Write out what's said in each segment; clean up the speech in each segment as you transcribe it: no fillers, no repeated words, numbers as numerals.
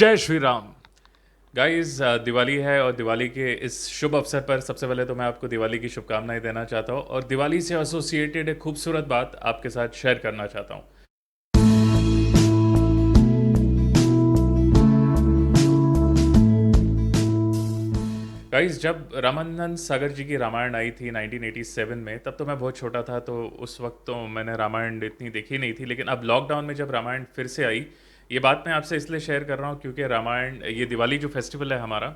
जय श्री राम। गाइस, दिवाली है और दिवाली के इस शुभ अवसर पर सबसे पहले तो मैं आपको दिवाली की शुभकामनाएं देना चाहता हूं और दिवाली से एसोसिएटेड एक खूबसूरत बात आपके साथ शेयर करना चाहता हूं। गाइस, जब रामानंद सागर जी की रामायण आई थी 1987 में, तब तो मैं बहुत छोटा था, तो उस वक्त तो मैंने रामायण इतनी देखी नहीं थी। लेकिन अब लॉकडाउन में जब रामायण फिर से आई, ये बात मैं आपसे इसलिए शेयर कर रहा हूँ क्योंकि रामायण, ये दिवाली जो फेस्टिवल है हमारा,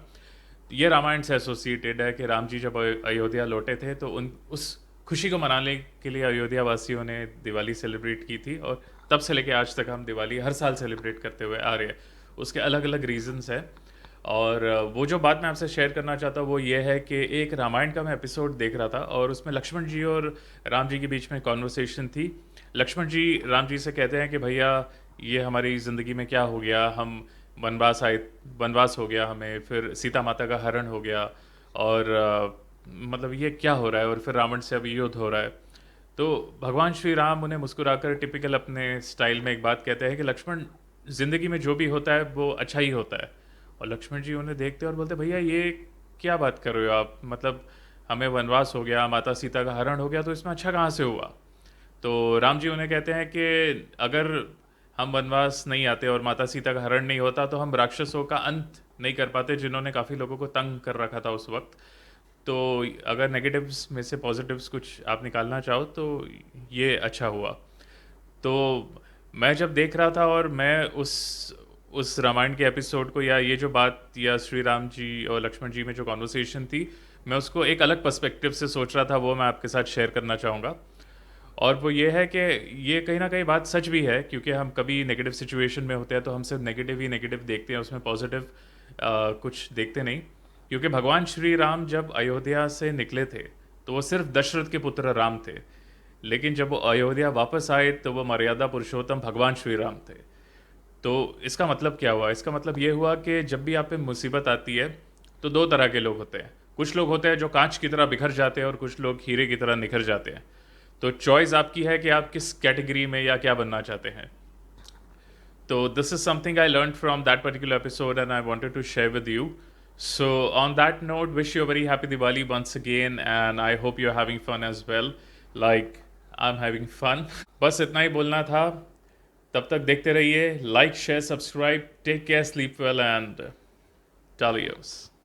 ये रामायण से एसोसिएटेड है कि राम जी जब अयोध्या लौटे थे तो उन उस खुशी को मनाने के लिए अयोध्या वासियों ने दिवाली सेलिब्रेट की थी। और तब से लेके आज तक हम दिवाली हर साल सेलिब्रेट करते हुए आ रहे हैं। उसके अलग अलग रीजंस हैं। और वो जो बात मैं आपसे शेयर करना चाहता हूँ वो ये है कि एक रामायण का मैं एपिसोड देख रहा था और उसमें लक्ष्मण जी और राम जी के बीच में कॉन्वर्सेशन थी। लक्ष्मण जी राम जी से कहते हैं कि भैया, ये हमारी ज़िंदगी में क्या हो गया, हम वनवास आए, वनवास हो गया हमें, फिर सीता माता का हरण हो गया और मतलब ये क्या हो रहा है, और फिर रावण से अब युद्ध हो रहा है। तो भगवान श्री राम उन्हें मुस्कुराकर टिपिकल अपने स्टाइल में एक बात कहते हैं कि लक्ष्मण, जिंदगी में जो भी होता है वो अच्छा ही होता है। और लक्ष्मण जी उन्हें देखते और बोलते, भैया ये क्या बात कर रहे हो आप, मतलब हमें वनवास हो गया, माता सीता का हरण हो गया, तो इसमें अच्छा कहाँ से हुआ। तो राम जी उन्हें कहते हैं कि अगर हम वनवास नहीं आते और माता सीता का हरण नहीं होता तो हम राक्षसों का अंत नहीं कर पाते, जिन्होंने काफ़ी लोगों को तंग कर रखा था उस वक्त। तो अगर नेगेटिव्स में से पॉजिटिव्स कुछ आप निकालना चाहो तो ये अच्छा हुआ। तो मैं जब देख रहा था और मैं उस रामायण के एपिसोड को, या ये जो बात, या श्री राम जी और लक्ष्मण जी में जो कॉन्वर्सेशन थी, मैं उसको एक अलग पर्सपेक्टिव से सोच रहा था, वो मैं आपके साथ शेयर करना चाहूँगा। और वो ये है कि ये कहीं ना कहीं बात सच भी है, क्योंकि हम कभी नेगेटिव सिचुएशन में होते हैं तो हम सिर्फ नेगेटिव ही नेगेटिव देखते हैं, उसमें पॉजिटिव कुछ देखते नहीं। क्योंकि भगवान श्री राम जब अयोध्या से निकले थे तो वो सिर्फ दशरथ के पुत्र राम थे। लेकिन जब वो अयोध्या वापस आए तो वो मर्यादा पुरुषोत्तम भगवान श्री राम थे। तो इसका मतलब क्या हुआ, इसका मतलब ये हुआ कि जब भी आप पे मुसीबत आती है तो दो तरह के लोग होते हैं। कुछ लोग होते हैं जो कांच की तरह बिखर जाते हैं और कुछ लोग हीरे की तरह निखर जाते हैं। तो चॉइस आपकी है कि आप किस कैटेगरी में या क्या बनना चाहते हैं। तो this is something I learn from that particular episode and I wanted to share with you. So on that note, wish you a very happy Diwali once again and I hope you are having fun as well, like I am having fun. बस इतना ही बोलना था। तब तक देखते रहिए, like share subscribe, take care, sleep well and टालियोस।